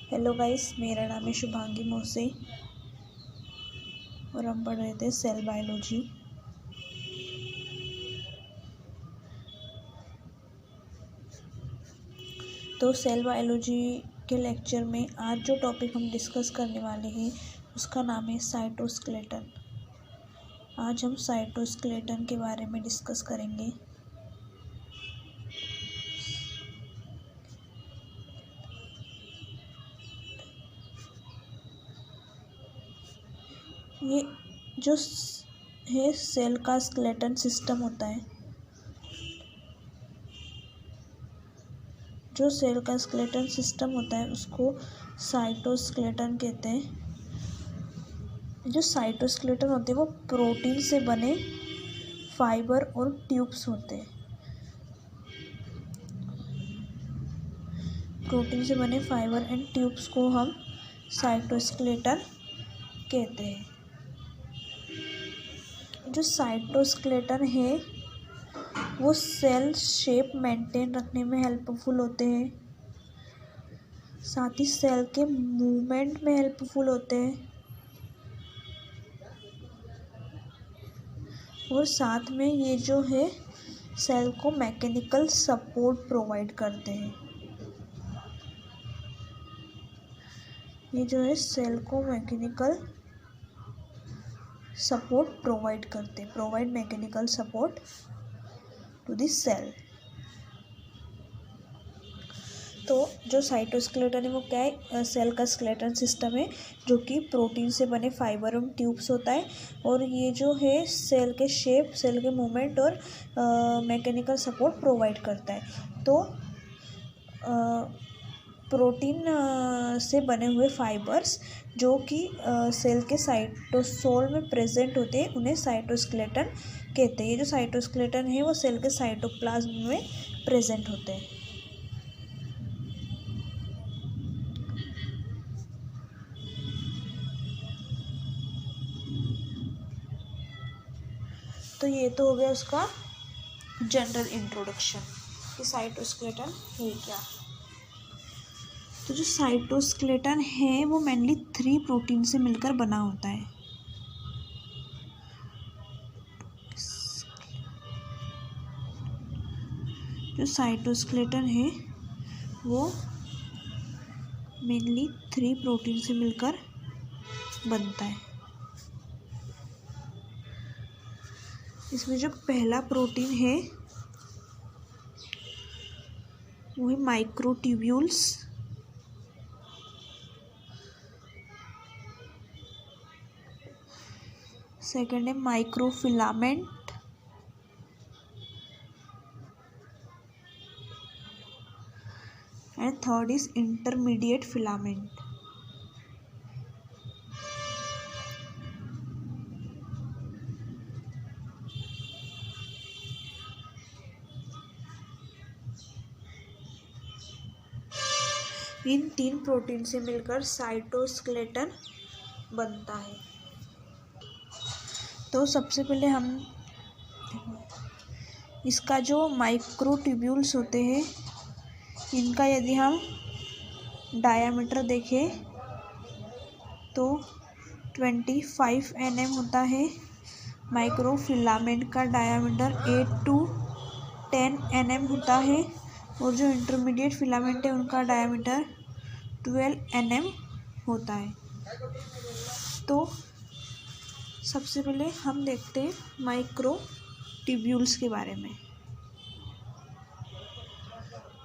Hello guys, मेरा नाम है शुभांगी मोसे और हम पढ़ रहे थे सेल बायोलॉजी। तो सेल बायोलॉजी के लेक्चर में आज जो टॉपिक हम डिस्कस करने वाले हैं उसका नाम है साइटोस्केलेटन। आज हम साइटोस्केलेटन के बारे में डिस्कस करेंगे। ये जो है सेल का स्केलेटन सिस्टम होता है, जो सेल का स्केलेटन सिस्टम होता है उसको साइटोस्केलेटन कहते हैं। जो साइटोस्केलेटन होते हैं वो प्रोटीन से बने फाइबर और ट्यूब्स होते हैं। प्रोटीन से बने फाइबर एंड ट्यूब्स को हम साइटोस्केलेटन कहते हैं। जो साइटोस्केलेटन है वो सेल शेप मेंटेन रखने में हेल्पफुल होते हैं, साथ ही सेल के मूवमेंट में हेल्पफुल होते हैं और साथ में ये जो है सेल को मैकेनिकल सपोर्ट प्रोवाइड करते हैं। ये जो है सेल को मैकेनिकल सपोर्ट प्रोवाइड करते हैं, provide mechanical support to the cell. तो जो साइटोस्केलेटन है वो क्या है, सेल का स्केलेटन सिस्टम है जो कि प्रोटीन से बने फाइबर और ट्यूब्स होता है और ये जो है सेल के शेप, सेल के मूवमेंट और मैकेनिकल सपोर्ट प्रोवाइड करता है। तो प्रोटीन से बने हुए फाइबर्स जो कि सेल के साइटोसोल में प्रेजेंट होते हैं उन्हें साइटोस्केलेटन कहते हैं। ये जो साइटोस्केलेटन है वो सेल के साइटोप्लाज्म में प्रेजेंट होते हैं। तो ये तो हो गया उसका जनरल इंट्रोडक्शन कि साइटोस्केलेटन है क्या। तो जो साइटोस्केलेटन है वो मेनली 3 प्रोटीन से मिलकर बना होता है। जो साइटोस्केलेटन है वो मेनली 3 प्रोटीन से मिलकर बनता है। इसमें जो पहला प्रोटीन है वो है माइक्रोट्यूब्यूल्स, सेकंड है microfilament, and third is intermediate filament. In 3 protein से मिलकर साइटोस्केलेटन बनता है। तो सबसे पहले हम इसका जो माइक्रोट्यूब्यूल्स होते हैं इनका यदि हम डायामीटर देखें तो 25 nm होता है। माइक्रोफिलामेंट का डायामीटर 8 to 10 nm होता है और जो इंटरमीडिएट फिलामेंट है उनका डायामीटर 12 nm होता है। तो सबसे पहले हम देखते हैं माइक्रोट्यूब्यूल्स के बारे में।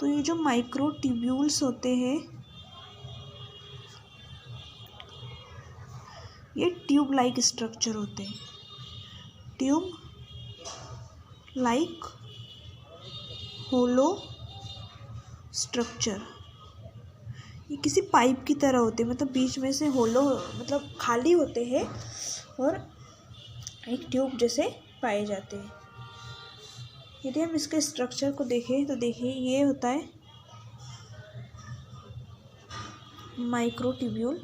तो ये जो माइक्रोट्यूब्यूल्स होते हैं ये ट्यूब लाइक स्ट्रक्चर होते हैं, ट्यूब लाइक होलो स्ट्रक्चर। ये किसी पाइप की तरह होते हैं, मतलब बीच में से होलो, मतलब खाली होते हैं और एक ट्यूब जैसे पाए जाते हैं। यदि हम इसके स्ट्रक्चर को देखें तो देखिए ये होता है माइक्रोट्यूब्यूल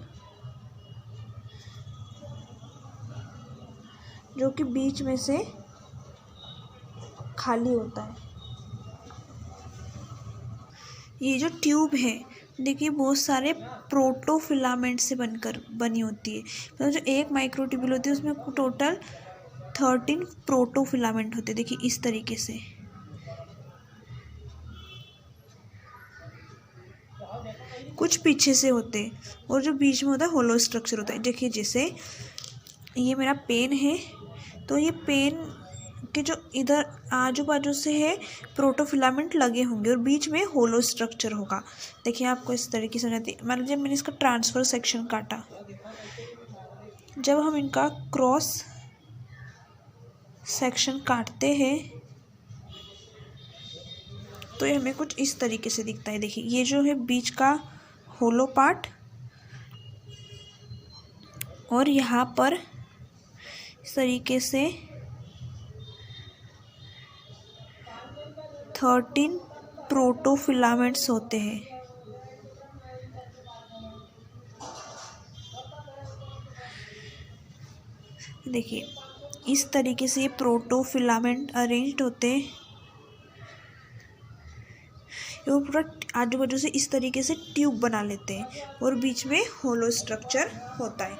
जो कि बीच में से खाली होता है। ये जो ट्यूब है देखिए बहुत सारे प्रोटोफिलामेंट से बनी होती है। मतलब जो एक माइक्रोट्यूब्यूल होती है उसमें टोटल 13 प्रोटोफिलामेंट होते हैं। देखिए इस तरीके से। कुछ पीछे से होते हैं और जो बीच में होता है होलो स्ट्रक्चर होता है। देखिए जैसे ये मेरा पेन है, तो ये पेन के जो इधर आजू बाजू से है प्रोटोफिलामेंट लगे होंगे और बीच में होलो स्ट्रक्चर होगा। देखिए आपको इस तरीके से समझाती है। मान लीजिए मैंने इसका ट्रांसफर सेक्शन काटा, जब हम इनका क्रॉस सेक्शन काटते हैं तो ये हमें कुछ इस तरीके से दिखता है। देखिए ये जो है बीच का होलो पार्ट और यहाँ पर इस तरीके से 13 प्रोटोफिलामेंट्स होते हैं। देखिए इस तरीके से ये प्रोटोफिलामेंट अरेंज्ड होते हैं। वो पूरा आजू बाजू से इस तरीके से ट्यूब बना लेते हैं और बीच में होलो स्ट्रक्चर होता है।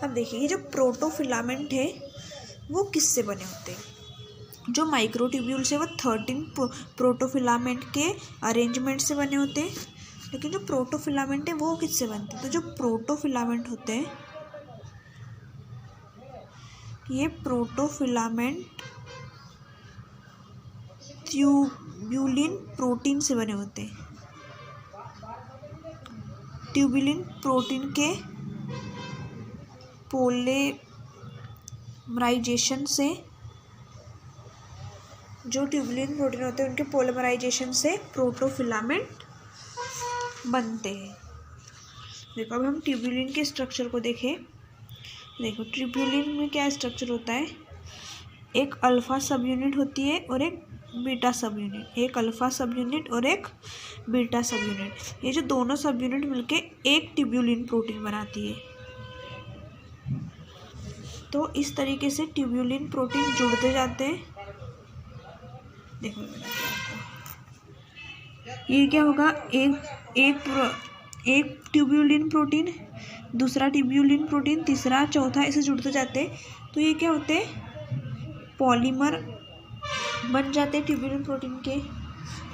अब देखिए ये जो प्रोटोफिलामेंट है वो किससे बने होते हैं? जो माइक्रोट्यूब्यूल्स है वो 13 प्रोटोफिलामेंट के अरेंजमेंट से बने होते हैं। लेकिन जो प्रोटोफिलामेंट है वो किससे बनते हैं? तो जो प्रोटोफिलामेंट होते हैं ये प्रोटोफिलामेंट ट्यूब्यूलिन प्रोटीन से बने होते हैं। ट्यूब्यूलिन प्रोटीन के पोलीमराइजेशन से, जो ट्यूब्यूलिन प्रोटीन होते हैं उनके पोलीमराइजेशन से प्रोटोफिलामेंट बनते हैं। देखो अब हम ट्यूब्यूलिन के स्ट्रक्चर को देखें। देखो ट्यूब्यूलिन में क्या स्ट्रक्चर होता है? एक अल्फा सब यूनिट होती है और एक बीटा सब यूनिट। एक अल्फा सब यूनिट और एक बीटा सब यूनिट। ये जो दोनों सब यूनिट मिलके एक ट्यूब्यूलिन प्रोटीन बनाती है। तो इस तरीके से ट्यूब्यूलिन प्रोटीन जुड़ते जाते हैं। देखो ये क्या होगा? एक ट्यूब्यूलिन प्रोटीन, दूसरा ट्यूब्यूलिन प्रोटीन, तीसरा, चौथा, ऐसे जुड़ते जाते हैं। तो ये क्या होते हैं? पॉलीमर बन जाते हैं ट्यूब्यूलिन प्रोटीन के।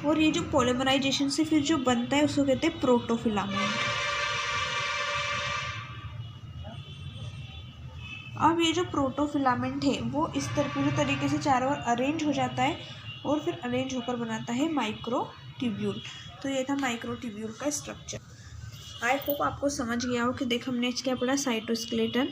और ये जो पॉलीमराइजेशन से फिर जो बनता है उसको कहते हैं प्रोटोफिलामेंट। अब ये जो प्रोटोफिलामेंट है वो इस पूरे तरीके से चारों ओर अरेंज हो जाता है और फिर अरेंज होकर बनाता है माइक्रोट्यूब्यूल। तो ये था माइक्रोट्यूब्यूल का स्ट्रक्चर। आई होप आपको समझ गया हो कि देख हमने आज क्या पढ़ा? साइटोस्केलेटन।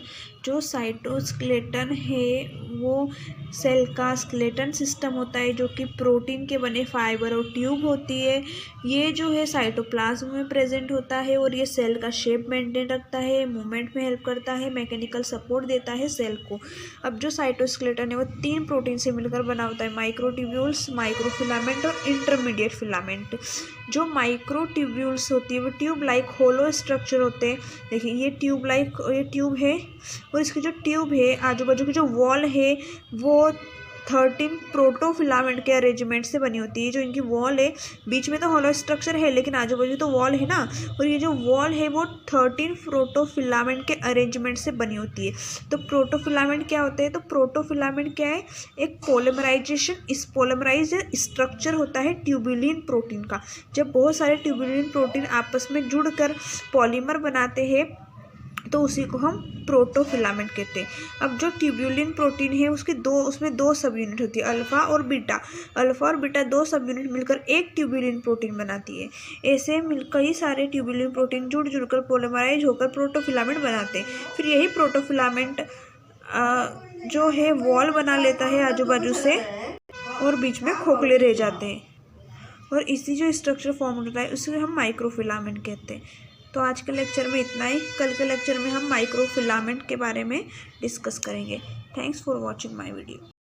जो साइटोस्केलेटन है वो सेल का स्केलेटन सिस्टम होता है जो कि प्रोटीन के बने फाइबर और ट्यूब होती है। ये जो है साइटोप्लाज्म में प्रेजेंट होता है और ये सेल का शेप मेंटेन रखता है, मूवमेंट में हेल्प करता है, मैकेनिकल सपोर्ट देता है सेल को। अब जो साइटोस्केलेटन है वो 3 प्रोटीन से मिलकर बना होता है: माइक्रोट्यूब्यूल्स, माइक्रोफिलामेंट और इंटरमीडिएट फिलामेंट। जो माइक्रोट्यूब्यूल्स होती है वो ट्यूब लाइक होलो स्ट्रक्चर होते हैं। देखिए ये ट्यूब है और इसकी जो ट्यूब है आजू बाजू की जो वॉल है वो 13 प्रोटोफिलामेंट के अरेंजमेंट से बनी होती है। जो इनकी वॉल है बीच में तो होलो स्ट्रक्चर है लेकिन आजू बाजू तो वॉल है ना, और ये जो वॉल है वो 13 प्रोटोफिलामेंट के अरेंजमेंट से बनी होती है। तो प्रोटोफिलामेंट क्या होते हैं? तो प्रोटोफिलामेंट क्या है? एक पोलीमराइजेशन, इस पोलीमराइज स्ट्रक्चर होता है ट्यूब्यूलिन प्रोटीन का। जब बहुत सारे ट्यूब्यूलिन प्रोटीन आपस में जुड़कर पॉलीमर बनाते हैं तो उसी को हम प्रोटोफिलामेंट कहते हैं। अब जो ट्यूब्यूलिन प्रोटीन है उसमें दो सब यूनिट होती है, अल्फा और बीटा। अल्फा और बीटा 2 सब यूनिट मिलकर एक ट्यूब्यूलिन प्रोटीन बनाती है। ऐसे कई सारे ट्यूब्यूलिन प्रोटीन जुड़कर पोलीमराइज होकर प्रोटोफिलामेंट बनाते हैं। फिर यही प्रोटोफिलामेंट जो है वॉल बना लेता है आजू बाजू से और बीच में खोखले रह जाते हैं और इसी जो स्ट्रक्चर फॉर्म होता है उसे हम माइक्रोफिलामेंट कहते हैं। तो आज के लेक्चर में इतना ही। कल के लेक्चर में हम माइक्रोफिलामेंट के बारे में डिस्कस करेंगे। Thanks for watching my video.